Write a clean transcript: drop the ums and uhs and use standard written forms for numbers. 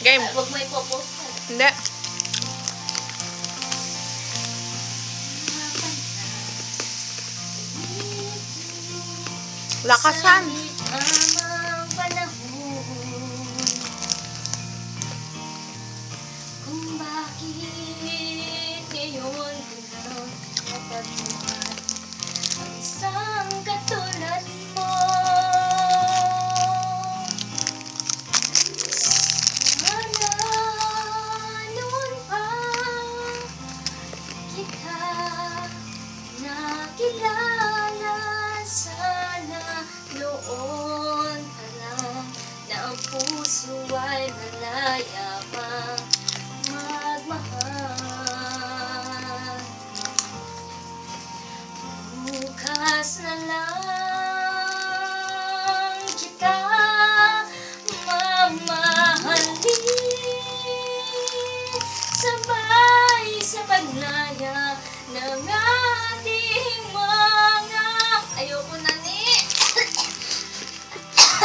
Game. Huwag mo ipopost na. Hindi. Lakasan. Tamang panahon kung bakit ngayon ko lang napagmuhan ang isang katulad mo. Sana noon pa kita nakilala, sana noon pa lang na ang puso ay malaya pang magmahal. Bukas na lang